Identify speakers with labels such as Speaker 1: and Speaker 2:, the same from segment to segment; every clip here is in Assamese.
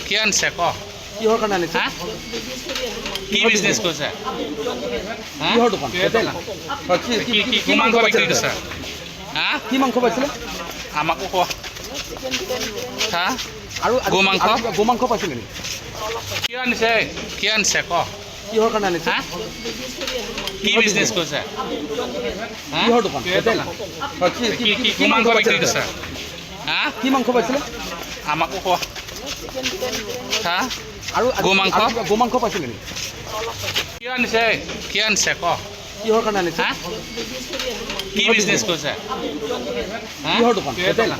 Speaker 1: কি আনিছে ক
Speaker 2: কিহৰ কাৰণে আনিছে?
Speaker 1: হা কি বিজনেছ কৰিছে
Speaker 2: কিহৰ দোকান? হোটেল? হয়,
Speaker 1: কি মাংস বিক্ৰী কৰিছে হা
Speaker 2: কি মাংস পাইছিলে?
Speaker 1: আমাকো কোৱা হা
Speaker 2: আৰু
Speaker 1: গোমাংস?
Speaker 2: গোমাংস পাইছিলে নেকি?
Speaker 1: কি আনিছে ক
Speaker 2: কিহৰ কাৰণে আনিছে?
Speaker 1: হা কি বিজনেছ কৰিছে হা
Speaker 2: কিহৰ দোকান? হোটেল? হয়,
Speaker 1: কি মাংস বিক্ৰী কৰিছে হা
Speaker 2: কি মাংস পাইছিলে?
Speaker 1: আমাকো কোৱা হা
Speaker 2: আৰু
Speaker 1: গোমাংস?
Speaker 2: গোমাংস পাইছিলে নেকি?
Speaker 1: কি আনিছে ক
Speaker 2: কিহৰ কাৰণে আনিছে?
Speaker 1: হা কি বিজনেছ কৰিছে হা
Speaker 2: কিহৰ দোকান? হোটেল?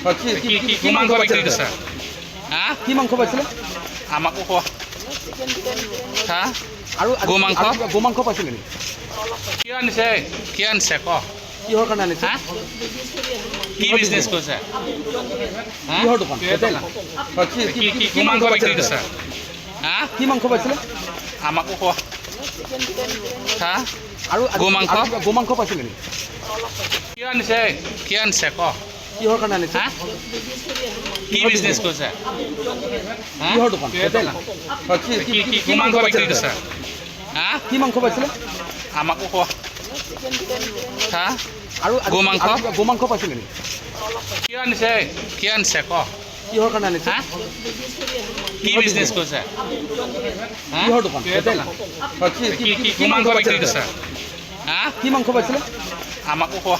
Speaker 2: হয়,
Speaker 1: কি মাংস বিক্ৰী কৰিছে হা
Speaker 2: কি মাংস পাইছিলে?
Speaker 1: আমাকো কোৱা হা
Speaker 2: আৰু
Speaker 1: গোমাংস?
Speaker 2: গোমাংস পাইছিলে নেকি?
Speaker 1: কি আনিছে ক
Speaker 2: কিহৰ কাৰণে আনিছে?
Speaker 1: হা কি বিজনেছ কৰিছে হা
Speaker 2: কিহৰ দোকান? হোটেল? হয়,
Speaker 1: কি মাংস বিক্ৰী কৰিছে হা
Speaker 2: কি মাংস পাইছিলে?
Speaker 1: আমাকো কোৱা হা
Speaker 2: আৰু
Speaker 1: গোমাংস?
Speaker 2: গোমাংস পাইছিলে নেকি?
Speaker 1: কি আনিছে ক
Speaker 2: কিহৰ কাৰণে আনিছে?
Speaker 1: হা কি বিজনেছ কৰিছে হা
Speaker 2: কিহৰ দোকান? হোটেল? হয়,
Speaker 1: কি মাংস বিক্ৰী কৰিছে হা
Speaker 2: কি মাংস পাইছিলে?
Speaker 1: আমাকো কোৱা হা
Speaker 2: আৰু
Speaker 1: গোমাংস?
Speaker 2: গোমাংস পাইছিলে নেকি?
Speaker 1: কি আনিছে ক
Speaker 2: কিহৰ কাৰণে আনিছে?
Speaker 1: হা কি বিজনেছ কৰিছে হা
Speaker 2: কিহৰ দোকান? হোটেল? হয়,
Speaker 1: কি মাংস বিক্ৰী কৰিছে হা
Speaker 2: কি মাংস পাইছিলে?
Speaker 1: আমাকো কোৱা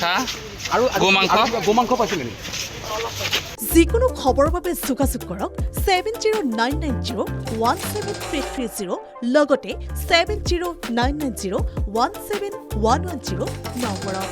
Speaker 1: হা
Speaker 2: আৰু
Speaker 1: গোমাংস?
Speaker 2: গোমাংস পাইছিলে নেকি?
Speaker 3: যিকোনো খবৰৰ বাবে যোগাযোগ কৰক 7099017330 লগতে 7099017110 নম্বৰত।